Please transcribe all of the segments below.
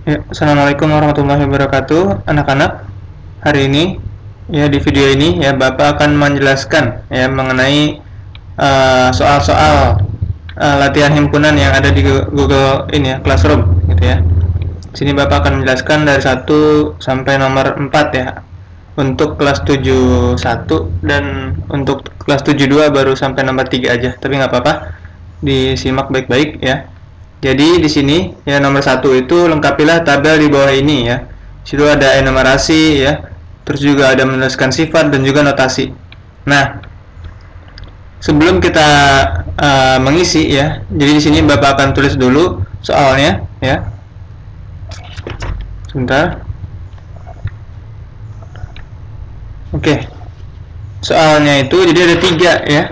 Ya, Assalamualaikum warahmatullahi wabarakatuh, anak-anak. Hari ini, ya di video ini, ya Bapak akan menjelaskan ya mengenai soal-soal latihan himpunan yang ada di Google ini ya, Classroom, gitu ya. Di sini Bapak akan menjelaskan dari 1 sampai nomor 4 ya. Untuk kelas 71 dan untuk kelas 72 baru sampai nomor 3 aja. Tapi nggak apa-apa, disimak baik-baik ya. Jadi di sini ya nomor 1 itu lengkapilah tabel di bawah ini ya. Di situ ada enumerasi ya. Terus juga ada menuliskan sifat dan juga notasi. Nah, sebelum kita mengisi ya. Jadi di sini Bapak akan tulis dulu soalnya ya. Sebentar. Oke. Soalnya itu jadi ada 3 ya.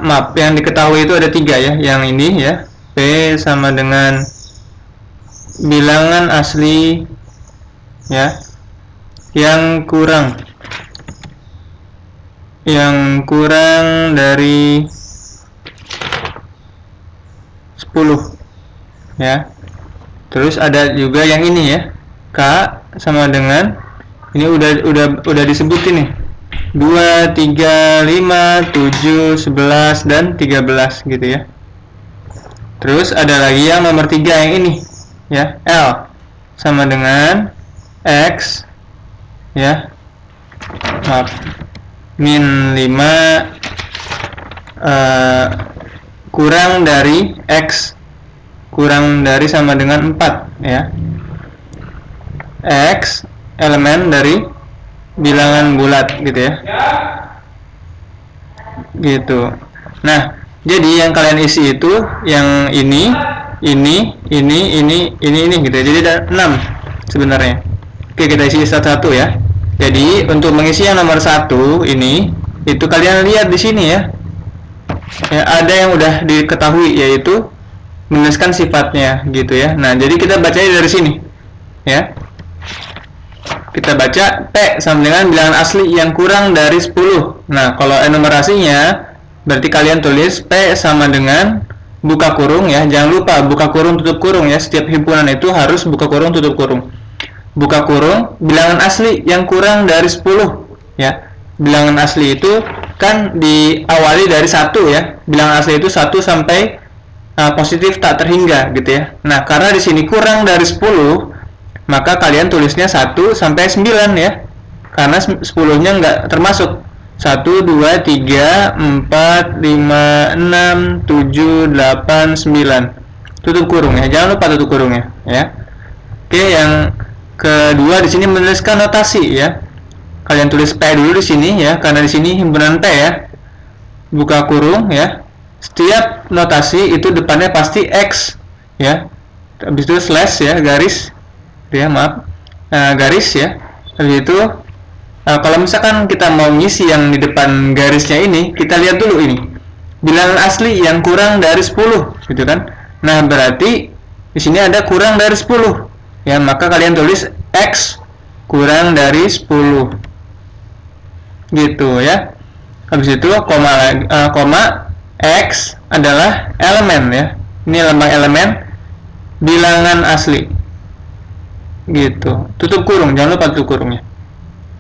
Maaf, yang diketahui itu ada 3 ya. Yang ini ya. P sama dengan bilangan asli ya yang kurang dari 10 ya. Terus ada juga yang ini ya, K sama dengan ini udah disebutin nih, 2, 3, 5, 7, 11 dan 13 gitu ya. Terus ada lagi yang nomor 3 yang ini ya, L sama dengan X ya, maaf, min 5 kurang dari X kurang dari sama dengan 4 ya. X elemen dari bilangan bulat gitu ya. Gitu. Nah, jadi yang kalian isi itu yang ini gitu ya. Jadi ada 6 sebenarnya. Oke, kita isi satu-satu ya. Jadi untuk mengisi yang nomor 1 ini, itu kalian lihat di sini ya. Ya, ada yang udah diketahui yaitu menuliskan sifatnya gitu ya. Nah, jadi kita bacanya dari sini ya. Kita baca P sama dengan bilangan asli yang kurang dari 10. Nah, kalau enumerasinya berarti kalian tulis P sama dengan buka kurung ya. Jangan lupa buka kurung tutup kurung ya. Setiap himpunan itu harus buka kurung tutup kurung. Buka kurung bilangan asli yang kurang dari 10 ya. Bilangan asli itu kan diawali dari 1 ya. Bilangan asli itu 1 sampai positif tak terhingga gitu ya. Nah, karena di sini kurang dari 10, maka kalian tulisnya 1 sampai 9 ya. Karena 10-nya nggak termasuk. 1, 2, 3, 4, 5, 6, 7, 8, 9. Tutup kurung ya. Jangan lupa tutup kurungnya ya. Oke, yang kedua di sini menuliskan notasi ya. Kalian tulis P dulu di sini ya, karena di sini himpunan P ya. Buka kurung ya. Setiap notasi itu depannya pasti X ya. Habis itu slash ya, garis ya, maaf, garis ya. Habis itu kalau misalkan kita mau ngisi yang di depan garisnya ini, kita lihat dulu ini bilangan asli yang kurang dari 10 gitu kan. Nah, berarti di sini ada kurang dari 10 ya, maka kalian tulis X kurang dari 10 gitu ya. Habis itu koma X adalah elemen ya. Ini lambang elemen bilangan asli. Gitu. Tutup kurung, jangan lupa tutup kurungnya.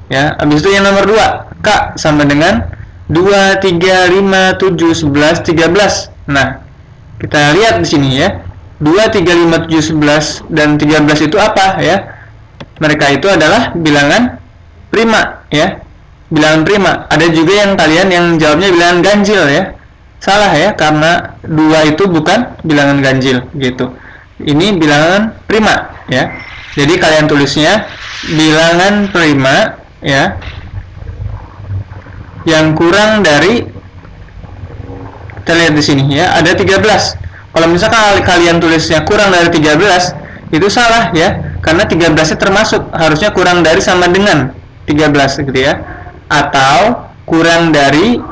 Ya, habis itu yang nomor 2, K sama dengan 2, 3, 5, 7, 11, 13. Nah, kita lihat di sini ya. 2, 3, 5, 7, 11 dan 13 itu apa ya? Mereka itu adalah bilangan prima ya. Bilangan prima. Ada juga yang kalian yang jawabnya bilangan ganjil ya. Salah ya, karena 2 itu bukan bilangan ganjil gitu. Ini bilangan prima ya. Jadi kalian tulisnya bilangan prima ya yang kurang dari, kita lihat di sini ya, ada 13. Kalau misalkan kalian tulisnya kurang dari 13, itu salah ya, karena 13-nya termasuk, harusnya kurang dari sama dengan 13 gitu ya. Atau kurang dari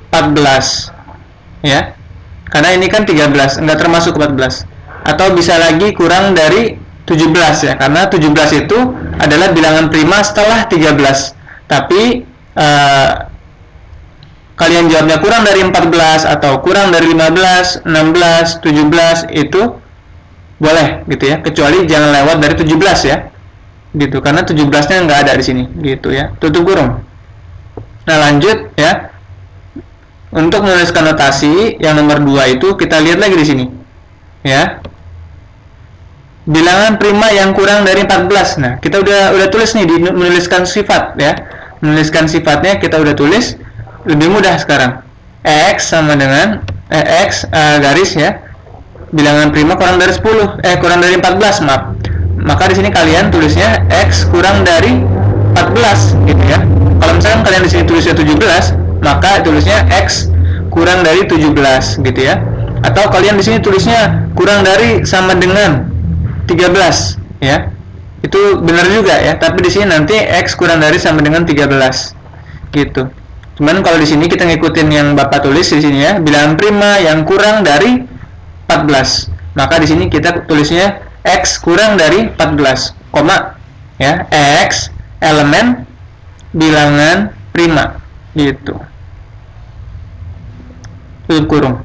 14 ya, karena ini kan 13 enggak termasuk 14. Atau bisa lagi kurang dari 17 ya, karena 17 itu adalah bilangan prima setelah 13. Tapi kalian jawabnya kurang dari 14 atau kurang dari 15, 16, 17, itu boleh gitu ya, kecuali jangan lewat dari 17 ya, gitu, karena 17-nya nggak ada di sini, gitu ya, tutup kurung. Nah lanjut ya, untuk menuliskan notasi yang nomor 2 itu kita lihat lagi di sini ya, bilangan prima yang kurang dari 14. Nah kita udah tulis nih di menuliskan sifat ya, menuliskan sifatnya kita udah tulis, lebih mudah sekarang. X sama dengan X garis ya, bilangan prima kurang dari 10, kurang dari 14, maaf. Maka di sini kalian tulisnya X kurang dari 14 gitu ya. Kalau misalkan kalian di sini tulisnya 17, maka tulisnya X kurang dari 17 gitu ya. Atau kalian di sini tulisnya kurang dari sama dengan 13 ya. Itu benar juga ya, tapi di sini nanti X kurang dari sama dengan 13 gitu. Cuman kalau di sini kita ngikutin yang Bapak tulis di sini ya, bilangan prima yang kurang dari 14. Maka di sini kita tulisnya X kurang dari 14, koma ya, X elemen bilangan prima gitu. Tutup kurung.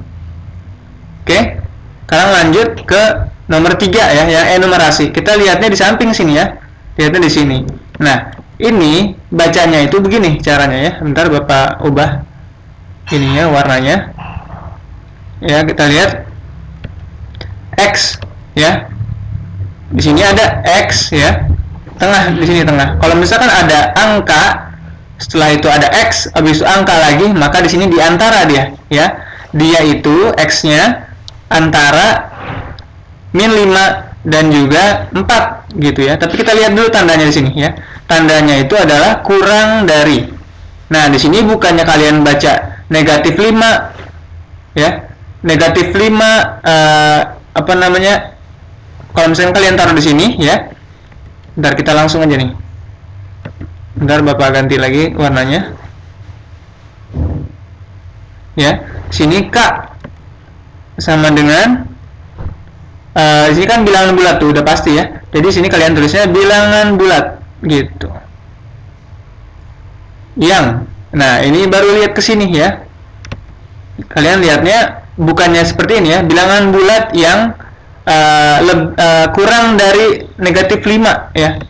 Oke. Sekarang lanjut ke nomor 3 ya, yang enumerasi. Kita lihatnya di samping sini ya. Lihatnya di sini. Nah, ini bacanya itu begini caranya ya. Bentar Bapak ubah ininya warnanya. Ya, kita lihat X ya. Di sini ada X ya. Tengah, di sini tengah. Kalau misalkan ada angka, setelah itu ada X, habis itu angka lagi, maka di sini di antara dia ya. Dia itu X-nya antara min 5 dan juga 4 gitu ya. Tapi kita lihat dulu tandanya di sini ya. Tandanya itu adalah kurang dari. Nah, di sini bukannya kalian baca negatif 5 ya. Negatif 5 apa namanya? Kalau misalnya kalian taruh di sini ya. Bentar kita langsung aja nih. Bentar Bapak ganti lagi warnanya. Ya, sini K sama dengan di sini kan bilangan bulat tuh udah pasti ya. Jadi sini kalian tulisnya bilangan bulat gitu. Yang, nah ini baru lihat ke sini ya. Kalian lihatnya bukannya seperti ini ya, bilangan bulat yang kurang dari negatif 5 ya.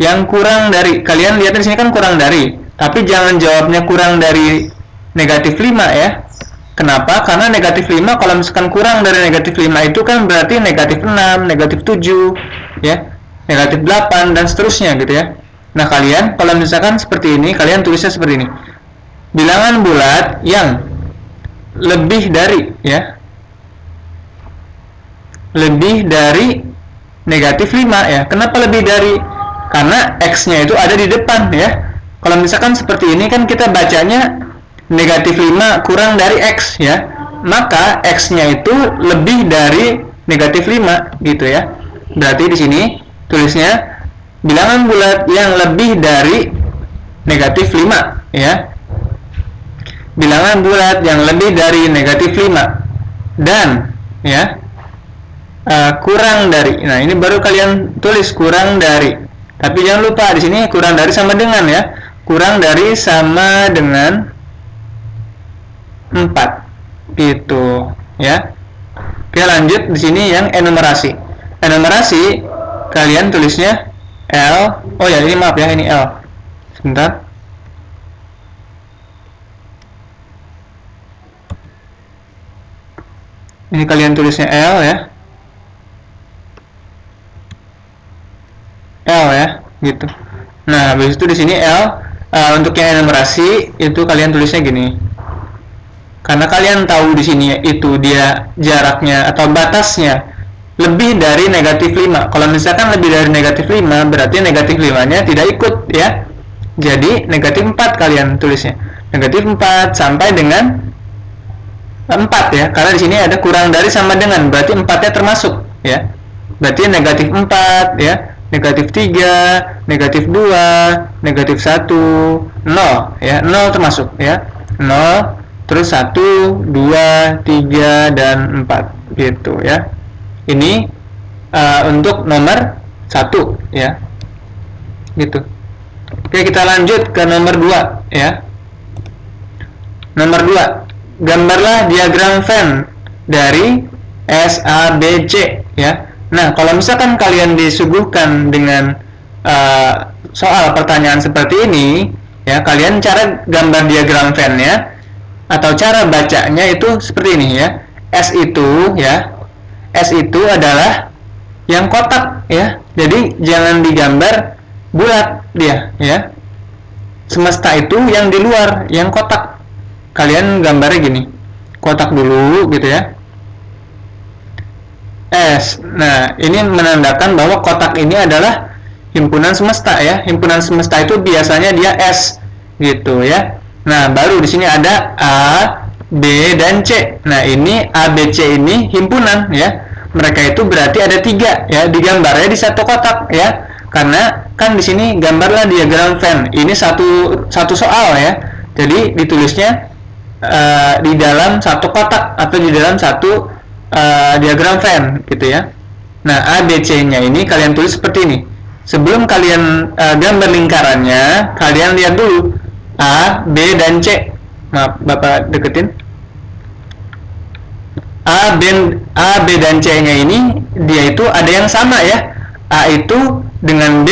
Yang kurang dari, kalian lihat di sini kan kurang dari, tapi jangan jawabnya kurang dari negatif 5 ya. Kenapa? Karena negatif 5 kalau misalkan kurang dari negatif 5 itu kan berarti negatif 6, negatif 7 ya, negatif 8 dan seterusnya gitu ya. Nah kalian kalau misalkan seperti ini, kalian tulisnya seperti ini, bilangan bulat yang lebih dari ya, lebih dari negatif 5 ya. Kenapa lebih dari? Karena X-nya itu ada di depan ya. Kalau misalkan seperti ini kan kita bacanya negatif 5 kurang dari X ya, maka X-nya itu lebih dari negatif 5 gitu ya. Berarti di sini tulisnya bilangan bulat yang lebih dari negatif 5 ya. Bilangan bulat yang lebih dari negatif 5 dan ya kurang dari. Nah, ini baru kalian tulis kurang dari. Tapi jangan lupa di sini kurang dari sama dengan ya. Kurang dari sama dengan 4 gitu ya. Oke, lanjut di sini yang enumerasi. Enumerasi kalian tulisnya L. Oh ya, ini maaf ya, ini L. Sebentar. Ini kalian tulisnya L ya. L ya, gitu. Nah, habis itu di sini L untuk yang enumerasi itu kalian tulisnya gini. Karena kalian tahu di sini itu dia jaraknya atau batasnya lebih dari negatif 5. Kalau misalkan lebih dari negatif 5 berarti negatif 5-nya tidak ikut ya. Jadi negatif 4 kalian tulisnya. Negatif 4 sampai dengan 4 ya. Karena di sini ada kurang dari sama dengan, berarti 4-nya termasuk ya. Berarti negatif 4 ya. Negatif 3, negatif 2, negatif 1, 0 ya. 0 termasuk ya. 0, terus 1, 2, 3, dan 4 gitu ya. Ini untuk nomor 1 ya, gitu. Oke, kita lanjut ke nomor 2 ya. Nomor 2, gambarlah diagram Venn dari SABC ya. Nah, kalau misalkan kalian disuguhkan dengan soal pertanyaan seperti ini, ya, kalian cara gambar diagram Venn-nya atau cara bacanya itu seperti ini ya. S itu adalah yang kotak ya. Jadi jangan digambar bulat dia ya. Semesta itu yang di luar, yang kotak. Kalian gambarnya gini. Kotak dulu gitu ya. S. Nah, ini menandakan bahwa kotak ini adalah himpunan semesta ya. Himpunan semesta itu biasanya dia S gitu ya. Nah, baru di sini ada A, B, dan C. Nah, ini A, B, C ini himpunan ya. Mereka itu berarti ada 3 ya, digambarnya di satu kotak ya. Karena kan di sini gambarlah diagram Venn. Ini satu soal ya. Jadi ditulisnya di dalam satu kotak atau di dalam satu diagram Venn gitu ya. Nah, A, B, C-nya ini kalian tulis seperti ini. Sebelum kalian gambar lingkarannya, kalian lihat dulu A, B, dan C. Maaf, Bapak deketin. A, B, dan C-nya ini dia itu ada yang sama ya. A itu dengan B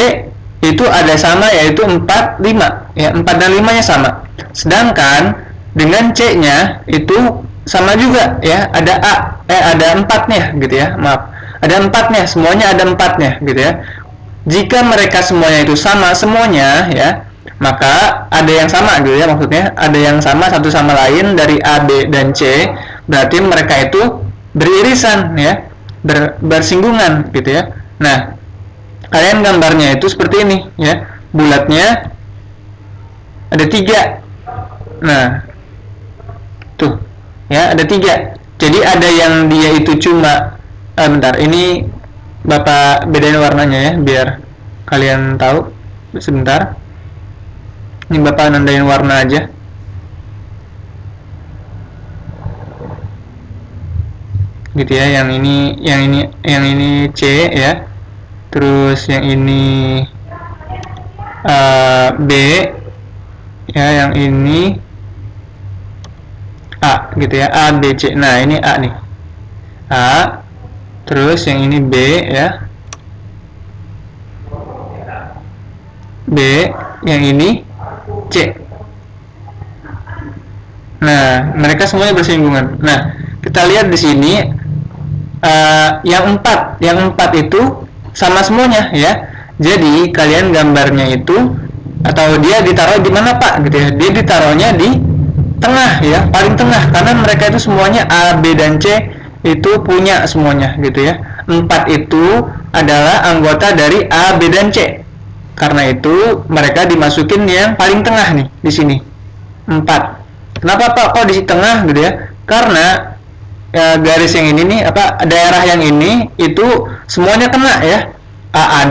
itu ada sama, yaitu 4, 5 ya, 4 dan 5-nya sama. Sedangkan dengan C-nya itu sama juga ya, ada ada 4-nya gitu ya, maaf, ada 4-nya, semuanya ada 4-nya gitu ya. Jika mereka semuanya itu sama semuanya ya, maka ada yang sama gitu ya, maksudnya ada yang sama satu sama lain dari A, B, dan C, berarti mereka itu beririsan ya, bersinggungan gitu ya. Nah, kalian gambarnya itu seperti ini ya, bulatnya ada 3. Nah, tuh ya, ada 3. Jadi ada yang dia itu cuma bentar, ini Bapak bedain warnanya ya biar kalian tahu. Sebentar, ini Bapak nandain warna aja. Gitu ya, yang ini C ya, terus yang ini B ya, yang ini A gitu ya, A, B, C. Nah, ini A nih, A, terus yang ini B ya, B, yang ini C. Nah, mereka semuanya bersinggungan. Nah, kita lihat di sini yang 4 itu sama semuanya ya. Jadi kalian gambarnya itu, atau dia ditaruh di mana Pak gitu ya, dia ditaruhnya di tengah ya, paling tengah, karena mereka itu semuanya A, B, dan C itu punya semuanya gitu ya. 4 itu adalah anggota dari A, B, dan C. Karena itu mereka dimasukin yang paling tengah nih di sini. 4. Kenapa Pak kok di tengah gitu ya? Karena garis yang ini nih, daerah yang ini itu semuanya kena ya. A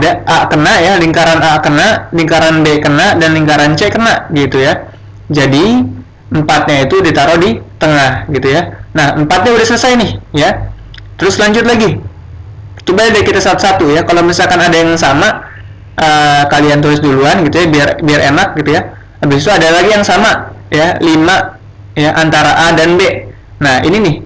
kena ya, lingkaran A kena, lingkaran B kena, dan lingkaran C kena gitu ya. Jadi 4-nya itu ditaruh di tengah gitu ya. Nah, 4-nya udah selesai nih ya. Terus lanjut lagi. Coba deh kita satu-satu ya. Kalau misalkan ada yang sama, kalian tulis duluan gitu ya, biar enak gitu ya. Habis itu ada lagi yang sama ya, 5 ya, antara A dan B. Nah, ini nih,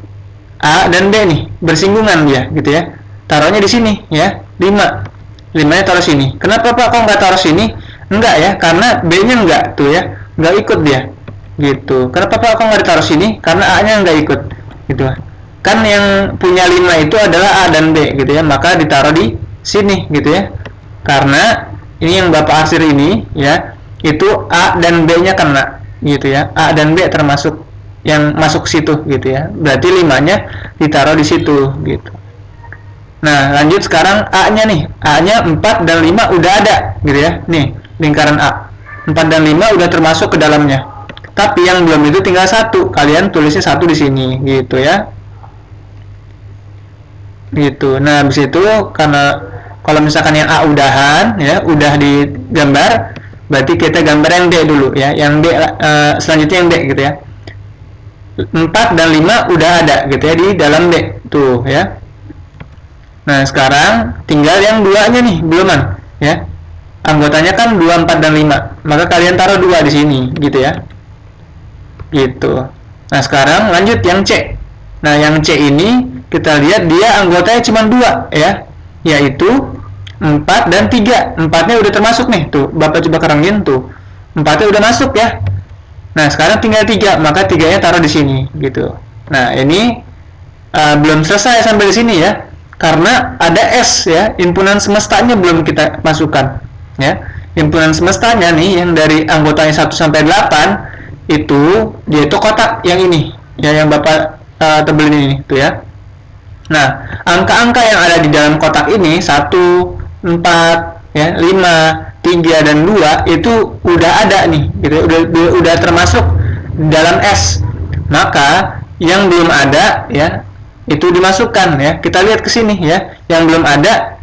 A dan B nih bersinggungan dia gitu ya. Taruhnya di sini ya, 5-nya taruh sini. Kenapa Pak kok nggak taruh sini? Enggak ya, karena B-nya enggak tuh ya, nggak ikut dia gitu. Kenapa Pak kok nggak ditaruh sini? Karena A-nya nggak ikut gitu. Kan yang punya 5 itu adalah A dan B gitu ya, maka ditaruh di sini gitu ya. Karena ini yang Bapak arsir ini ya, itu A dan B-nya kena gitu ya. A dan B termasuk yang masuk situ gitu ya. Berarti 5-nya ditaruh di situ gitu. Nah, lanjut sekarang A-nya nih. A-nya 4 dan 5 udah ada gitu ya. Nih, lingkaran A. 4 dan 5 udah termasuk ke dalamnya. Tapi yang belum itu tinggal 1. Kalian tulisnya 1 di sini gitu ya. Gitu. Nah, habis itu karena kalau misalkan yang A udahan ya, udah digambar, berarti kita gambar yang B dulu ya. Yang B selanjutnya yang B gitu ya. 4 dan 5 udah ada gitu ya di dalam B tuh ya. Nah, sekarang tinggal yang 2-nya nih, beluman ya. Anggotanya kan 2, 4, dan 5. Maka kalian taruh 2 di sini gitu ya. Gitu. Nah, sekarang lanjut yang C. Nah, yang C ini kita lihat dia anggotanya cuma 2 ya. yaitu 4 dan 3. 4-nya udah termasuk nih, tuh Bapak coba kerengin tuh, 4-nya udah masuk ya. Nah sekarang tinggal 3, maka 3-nya taruh di sini gitu. Nah ini belum selesai sampai di sini ya, karena ada S ya, himpunan semestanya belum kita masukkan ya. Himpunan semestanya nih yang dari anggotanya 1 sampai 8 itu dia itu kotak yang ini ya, yang Bapak tebelin ini tuh ya. Nah, angka-angka yang ada di dalam kotak ini 1, 4, ya, 5, 3 dan 2 itu udah ada nih, gitu. Udah termasuk dalam S. Maka yang belum ada ya itu dimasukkan ya. Kita lihat ke sini ya. Yang belum ada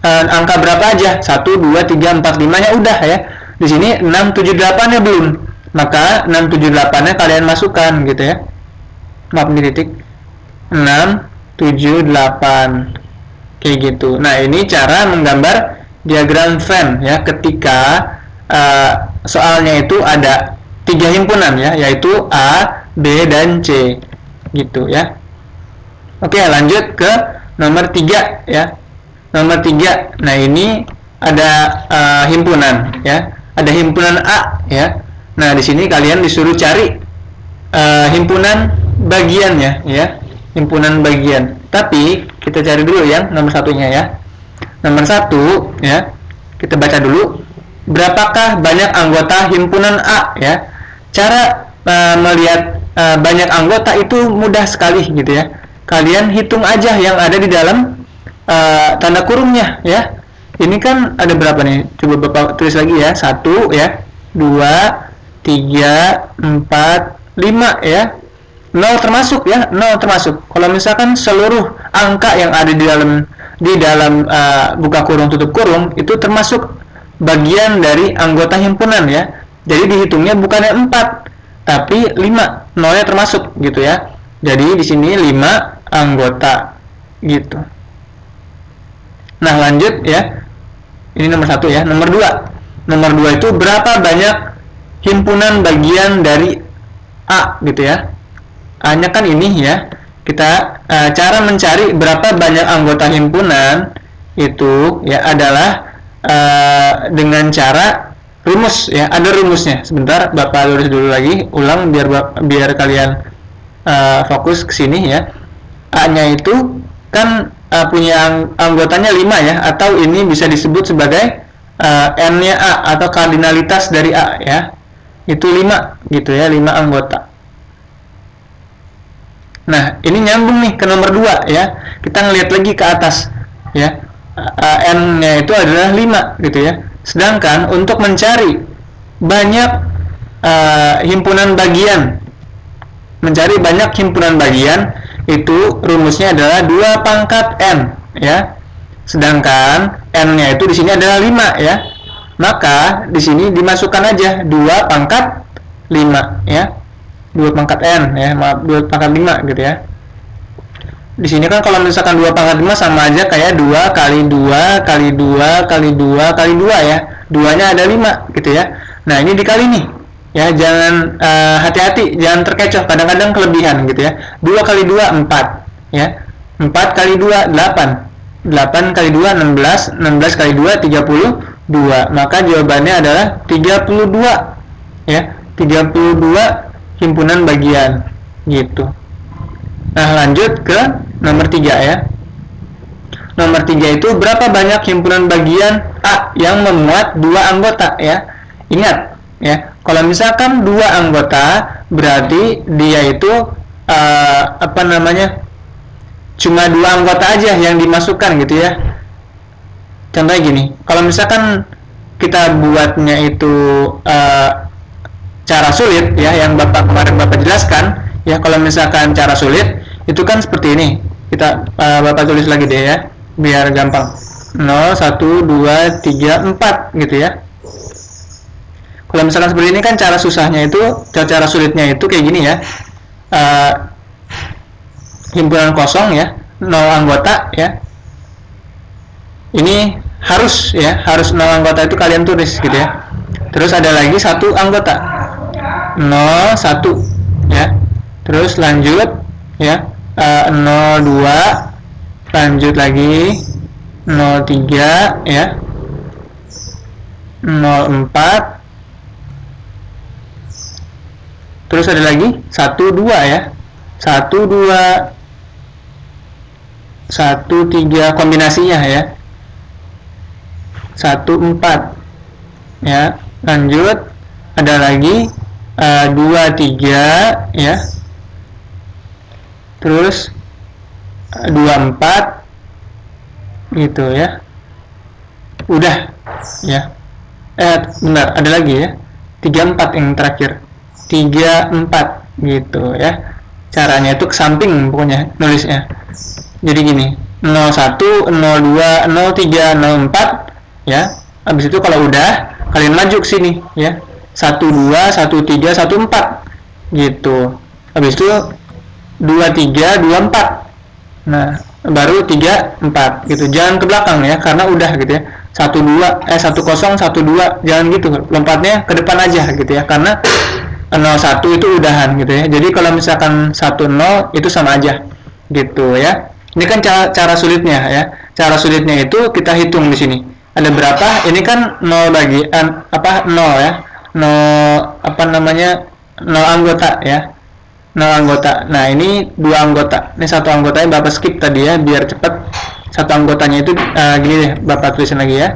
angka berapa aja? 1, 2, 3, 4, 5-nya udah ya. Di sini 6, 7, 8-nya belum. Maka 6, 7, 8-nya kalian masukkan gitu ya. Maaf di titik. 6, 7, 8 kayak gitu. Nah ini cara menggambar diagram Venn ya, ketika soalnya itu ada 3 himpunan ya, yaitu A, B, dan C gitu ya. Oke, lanjut ke nomor 3 ya. Nomor 3, nah ini ada himpunan ya, ada himpunan A ya. Nah di sini kalian disuruh cari himpunan bagiannya ya, himpunan bagian. Tapi kita cari dulu yang nomor satunya ya. Nomor 1 ya, kita baca dulu. Berapakah banyak anggota himpunan A ya? Cara melihat banyak anggota itu mudah sekali gitu ya. Kalian hitung aja yang ada di dalam tanda kurungnya ya. Ini kan ada berapa nih? Coba Bapak tulis lagi ya. 1 ya, 2, 3, 4, 5 ya. 0 termasuk ya, 0 termasuk. Kalau misalkan seluruh angka yang ada di dalam buka kurung tutup kurung itu termasuk bagian dari anggota himpunan ya. Jadi dihitungnya bukannya 4 tapi 5, 0-nya termasuk gitu ya. Jadi di sini 5 anggota gitu. Nah, lanjut ya. Ini nomor 1 ya. Nomor 2. Nomor 2 itu berapa banyak himpunan bagian dari A gitu ya. A-nya kan ini ya. Kita cara mencari berapa banyak anggota himpunan itu ya adalah dengan cara rumus ya. Ada rumusnya. Sebentar Bapak tulis dulu lagi, ulang biar kalian fokus ke sini ya. A-nya itu kan punya anggotanya 5 ya, atau ini bisa disebut sebagai N-nya A atau kardinalitas dari A ya. Itu 5 gitu ya, 5 anggota. Nah, ini nyambung nih ke nomor 2 ya. Kita ngelihat lagi ke atas ya. N-nya itu adalah 5 gitu ya. Sedangkan untuk mencari banyak himpunan bagian, mencari banyak himpunan bagian itu rumusnya adalah 2 pangkat N ya. Sedangkan N-nya itu di sini adalah 5 ya. Maka di sini dimasukkan aja 2 pangkat 5 ya. 2 pangkat N ya, maaf 2 pangkat 5 gitu ya. Di sini kan kalau misalkan 2 pangkat 5 sama aja kayak 2 kali 2 kali 2 kali 2 kali 2 ya. 2-nya ada 5 gitu ya. Nah, ini dikali nih. Ya, jangan hati-hati, jangan terkecoh, kadang-kadang kelebihan gitu ya. 2 kali 2 4 ya. 4 kali 2 8. 8 kali 2 16, 16 kali 2 32. Maka jawabannya adalah 32 ya. 32 himpunan bagian gitu. Nah, lanjut ke nomor 3 ya. Nomor 3 itu berapa banyak himpunan bagian A yang memuat 2 anggota ya. Ingat ya, kalau misalkan 2 anggota berarti dia itu cuma 2 anggota aja yang dimasukkan gitu ya. Contohnya gini, kalau misalkan kita buatnya itu cara sulit ya, yang kemarin Bapak jelaskan ya. Kalau misalkan cara sulit itu kan seperti ini. Kita Bapak tulis lagi deh ya, biar gampang. 0, 1, 2, 3, 4 gitu ya. Kalau misalkan seperti ini kan cara susahnya itu, cara sulitnya itu kayak gini ya. Himpunan kosong ya, 0 anggota ya. Ini harus 0 anggota itu kalian tulis gitu ya. Terus ada lagi 1 anggota. 0, 1 ya. Terus lanjut ya, 0, 2, lanjut lagi 03 ya, 04, terus ada lagi 12 ya, 12, 13 kombinasinya ya, 14 ya. Lanjut ada lagi 23 ya, terus 24 gitu ya. Udah ya. Benar, ada lagi ya, 34 yang terakhir, 34 gitu ya. Caranya itu ke samping pokoknya nulisnya. Jadi gini, 01, 02, 03, 04 ya. Habis itu kalau udah, kalian maju ke sini ya. 12, 13, 14 gitu. Habis itu 23, 24. Nah, baru 34 gitu. Jangan ke belakang ya, karena udah gitu ya. 10, 12, jangan gitu. Lompatnya ke depan aja gitu ya, karena 01 itu udahan gitu ya. Jadi kalau misalkan 10 itu sama aja gitu ya. Ini kan cara sulitnya ya. Cara sulitnya itu kita hitung di sini. Ada berapa? Ini kan 0 bagian 0 ya. 0 anggota ya. 0 anggota. Nah, ini 2 anggota. Ini satu anggotanya Bapak skip tadi ya, biar cepat. Satu anggotanya itu gini deh, Bapak tulisin lagi ya.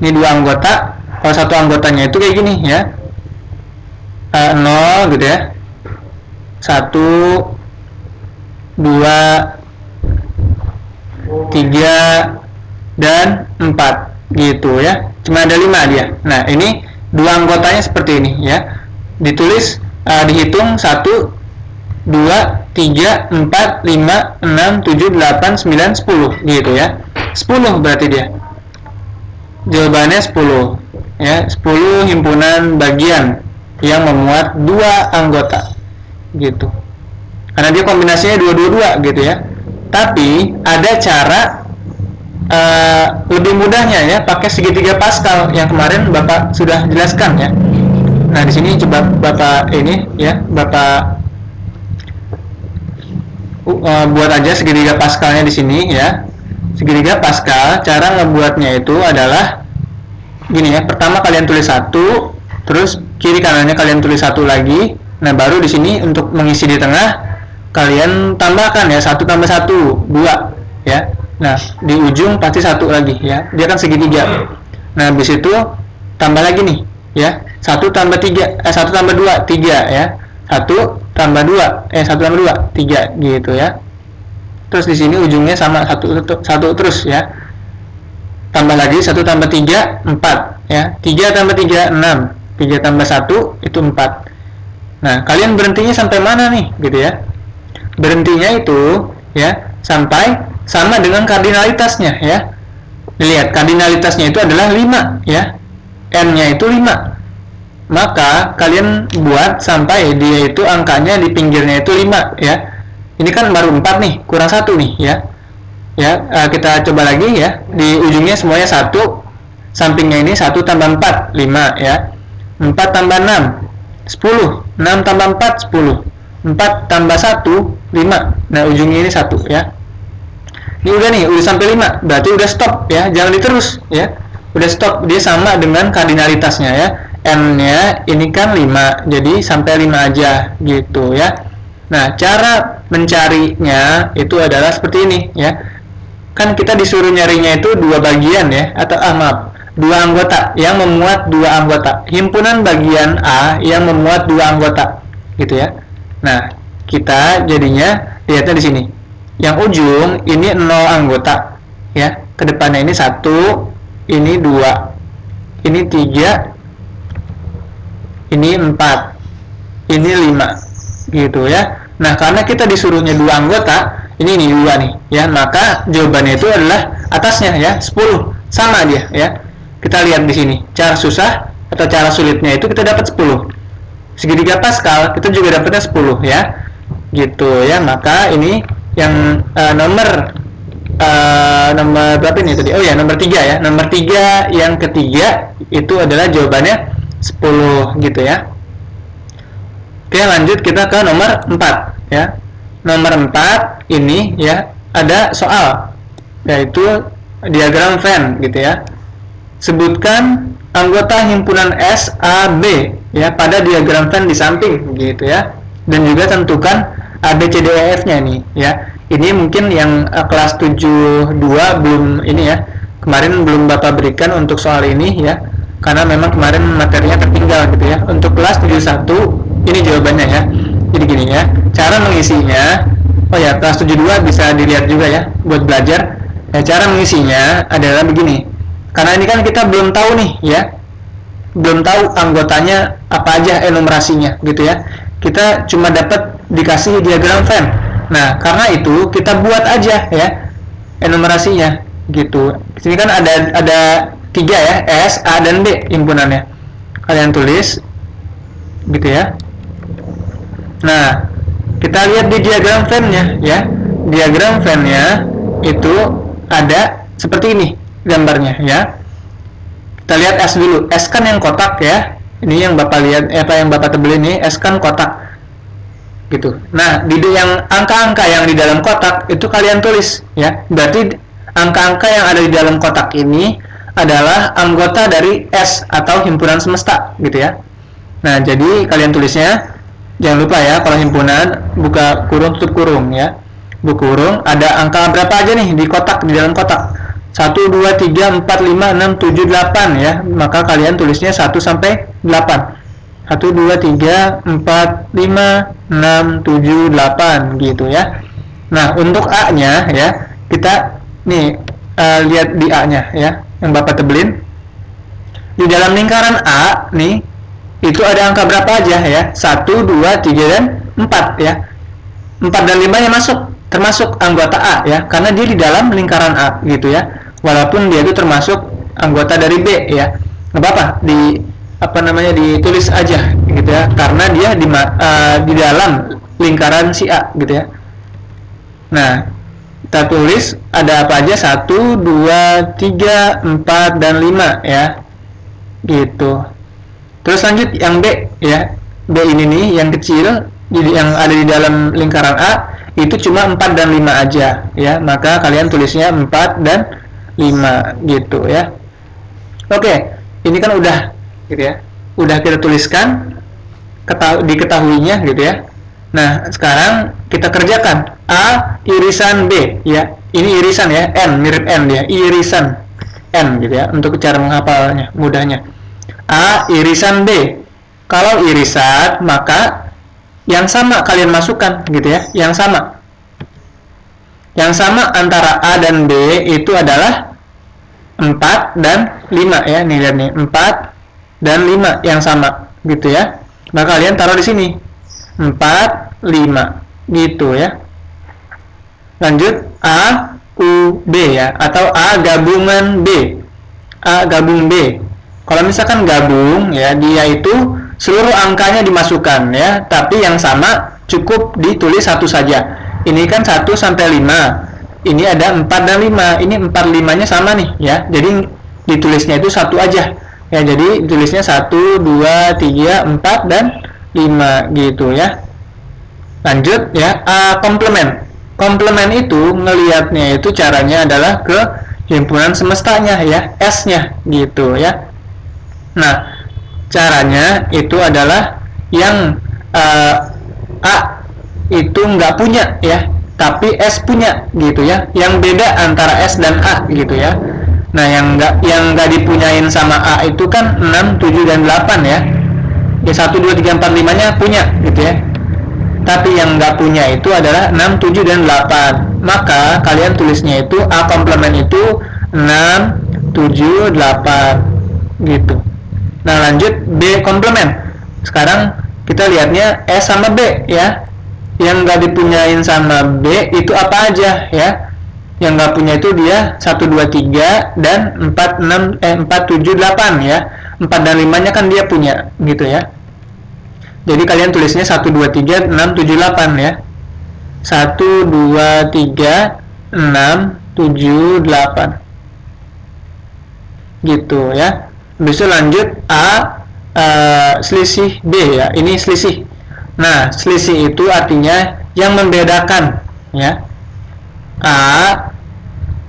Ini 2 anggota. Kalau satu anggotanya itu kayak gini ya. 0 gitu ya. 1, 2, 3, dan 4 gitu ya. Cuma ada 5 dia. Nah, ini 2 anggotanya seperti ini ya. Ditulis, dihitung 1, 2, 3, 4, 5, 6, 7, 8, 9, 10 gitu ya. 10 berarti dia. Jawabannya 10 ya. 10 himpunan bagian yang memuat 2 anggota gitu. Karena dia kombinasinya 222 gitu ya. Tapi ada cara lebih mudahnya ya, pakai segitiga Pascal yang kemarin Bapak sudah jelaskan ya. Nah, di sini coba Bapak ini ya, Bapak buat aja segitiga Pascalnya di sini ya. Segitiga Pascal, cara ngebuatnya itu adalah gini ya. Pertama kalian tulis 1, terus kiri kanannya kalian tulis 1 lagi. Nah, baru di sini untuk mengisi di tengah kalian tambahkan ya, 1 tambah 1, 2 ya. Nah, di ujung pasti 1 lagi ya. Dia kan segitiga. Nah, habis itu tambah lagi nih ya. 1 tambah 3, 1 tambah 2, 3 ya. 1 tambah 2, 1 tambah 2, 3 gitu ya. Terus di sini ujungnya sama 1 terus ya. Tambah lagi 1 tambah 3, 4 ya. 3 tambah 3, 6. 3 tambah 1 itu 4. Nah, kalian berhentinya sampai mana nih gitu ya. Berhentinya itu ya sampai sama dengan kardinalitasnya ya. Lihat, kardinalitasnya itu adalah 5 ya. N-nya itu 5. Maka kalian buat sampai dia itu angkanya di pinggirnya itu 5 ya. Ini kan baru 4 nih, kurang 1 nih ya. Ya, kita coba lagi ya. Di ujungnya semuanya 1. Sampingnya ini 1 tambah 4, 5 ya. 4 tambah 6, 10. 6 tambah 4, 10. 4 tambah 1, 5. Nah, ujungnya ini 1 ya. Ini udah nih, udah sampai 5. Berarti udah stop ya, jangan diterus ya. Udah stop, dia sama dengan kardinalitasnya ya. N-nya ini kan 5, jadi sampai 5 aja gitu ya. Nah, cara mencarinya itu adalah seperti ini ya. Kan kita disuruh nyarinya itu 2 bagian ya, atau maaf, 2 anggota yang memuat 2 anggota. Himpunan bagian A yang memuat 2 anggota gitu ya. Nah, kita jadinya lihatnya di sini. Yang ujung ini 0 anggota ya. Kedepannya ini 1, ini 2, ini 3, ini 4, ini 5 gitu ya. Nah, karena kita disuruhnya 2 anggota, ini nih 2 nih ya, maka jawabannya itu adalah atasnya ya, 10. Sama dia ya. Kita lihat di sini. Cara susah atau cara sulitnya itu kita dapat 10. Segitiga Pascal kita juga dapatnya 10 ya. Gitu ya. Maka ini yang nomor berapa ini tadi? Oh ya, nomor 3 ya. Nomor 3 yang ketiga itu adalah jawabannya 10 gitu ya. Oke, lanjut kita ke nomor 4 ya. Nomor 4 ini ya, ada soal yaitu diagram Venn gitu ya. Sebutkan anggota himpunan S, A, B ya pada diagram Venn di samping gitu ya. Dan juga tentukan A, B, C, D, E, F-nya nih ya. Ini mungkin yang kelas 72 belum ini ya. Kemarin belum Bapak berikan untuk soal ini ya. Karena memang kemarin materinya tertinggal gitu ya. Untuk kelas 71 ini jawabannya ya. Jadi gini ya, cara mengisinya. Oh ya, kelas 72 bisa dilihat juga ya buat belajar. Ya, cara mengisinya adalah begini. Karena ini kan kita belum tahu nih ya. Belum tahu anggotanya apa aja enumerasinya gitu ya. Kita cuma dapat dikasih diagram Venn. Nah, karena itu kita buat aja ya enumerasinya gitu. Di sini kan ada 3 ya, S, A, dan B himpunannya. Kalian tulis gitu ya. Nah, kita lihat di diagram Venn-nya ya. Diagram Venn-nya itu ada seperti ini gambarnya ya. Kita lihat S dulu. S kan yang kotak ya. Ini yang Bapak lihat, yang Bapak tebel ini S kan kotak. Gitu. Nah, di yang angka-angka yang di dalam kotak itu kalian tulis ya. Berarti angka-angka yang ada di dalam kotak ini adalah anggota dari S atau himpunan semesta gitu ya. Nah, jadi kalian tulisnya jangan lupa ya, kalau himpunan buka kurung tutup kurung ya. Buka kurung, ada angka berapa aja nih di kotak, di dalam kotak. 1, 2, 3, 4, 5, 6, 7, 8 ya. Maka kalian tulisnya 1 sampai 8. 1, 2, 3, 4, 5, 6, 7, 8 gitu ya. Nah, untuk A-nya ya, kita nih lihat di A-nya ya, yang Bapak tebelin. Di dalam lingkaran A nih, itu ada angka berapa aja ya? 1, 2, 3, dan 4 ya. 4 dan 5 nya termasuk anggota A ya, karena dia di dalam lingkaran A gitu ya. Walaupun dia itu termasuk anggota dari B ya. Nggak apa-apa, ditulis aja gitu ya, karena dia di dalam lingkaran si A gitu ya. Nah, kita tulis ada apa aja, 1, 2, 3, 4, dan 5 ya. Gitu. Terus lanjut yang B ya. B ini nih yang kecil, jadi yang ada di dalam lingkaran A itu cuma 4 dan 5 aja ya. Maka kalian tulisnya 4 dan 5 gitu ya. Oke, ini kan udah gitu ya. Udah kita tuliskan, diketahuinya gitu ya. Nah, sekarang kita kerjakan A irisan B ya. Ini irisan ya, N mirip N ya, irisan N gitu ya, untuk cara menghafalnya mudahnya. A irisan B. Kalau irisan, maka yang sama kalian masukkan gitu ya, yang sama. Yang sama antara A dan B itu adalah 4 dan 5 ya. Nih lihat nih, 4 dan 5 yang sama gitu ya. Maka kalian taruh di sini 4, 5 gitu ya. Lanjut A, U, B ya, atau A gabungan B. A gabung B. Kalau misalkan gabung ya, dia itu seluruh angkanya dimasukkan ya, tapi yang sama cukup ditulis satu saja. Ini kan 1 sampai 5. Ini ada 4 dan 5. Ini 4 5-nya sama nih ya. Jadi ditulisnya itu satu aja. Ya, jadi ditulisnya 1, 2, 3, 4 dan 5 gitu ya. Lanjut ya, A komplement. Komplement itu ngelihatnya itu caranya adalah ke himpunan semestanya ya, S-nya gitu ya. Nah, caranya itu adalah yang A itu nggak punya ya, tapi S punya gitu ya. Yang beda antara S dan A gitu ya. Nah, yang nggak dipunyain sama A itu kan 6, 7, dan 8 ya. Ya 1, 2, 3, 4, 5 nya punya gitu ya. Tapi yang nggak punya itu adalah 6, 7, dan 8. Maka kalian tulisnya itu A komplement itu 6, 7, 8 gitu. Nah, lanjut B komplement. Sekarang kita lihatnya S sama B ya. Yang nggak dipunyain sama B itu apa aja ya? Yang nggak punya itu dia 1, 2, 3 dan 4, 7, 8 ya. 4 dan 5 nya kan dia punya gitu ya. Jadi kalian tulisnya 1, 2, 3, 6, 7, 8 ya. 1, 2, 3, 6, 7, 8 gitu ya. Habis itu lanjut A selisih B ya. Ini selisih. Nah, selisih itu artinya yang membedakan ya. A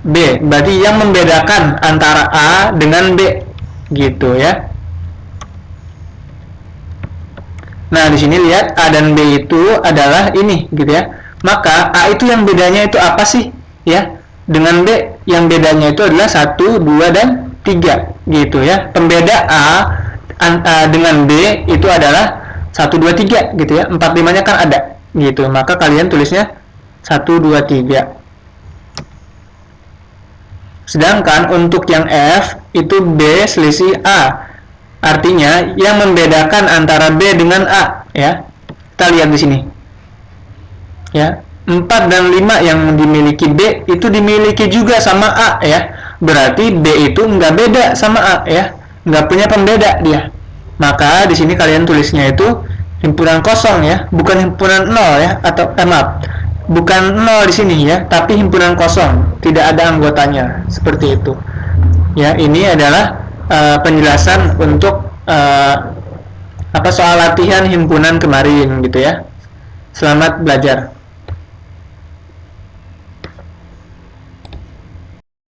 B. Berarti yang membedakan antara A dengan B, gitu ya. Nah, di sini lihat A dan B itu adalah ini, gitu ya. Maka A itu yang bedanya itu apa sih? Ya, dengan B yang bedanya itu adalah 1, 2, dan 3, gitu ya. Pembeda A dengan B itu adalah 1, 2, 3, gitu ya. 4, 5-nya kan ada, gitu. Maka kalian tulisnya 1, 2, 3. Sedangkan untuk yang F itu B selisih A. Artinya yang membedakan antara B dengan A, ya. Kita lihat di sini. Ya, 4 dan 5 yang dimiliki B itu dimiliki juga sama A, ya. Berarti B itu nggak beda sama A, ya. Nggak punya pembeda dia. Maka di sini kalian tulisnya itu himpunan kosong, ya, bukan himpunan 0, ya, atau maaf. Bukan 0 di sini, ya, tapi himpunan kosong, tidak ada anggotanya, seperti itu. Ya, ini adalah penjelasan untuk soal latihan himpunan kemarin, gitu ya. Selamat belajar.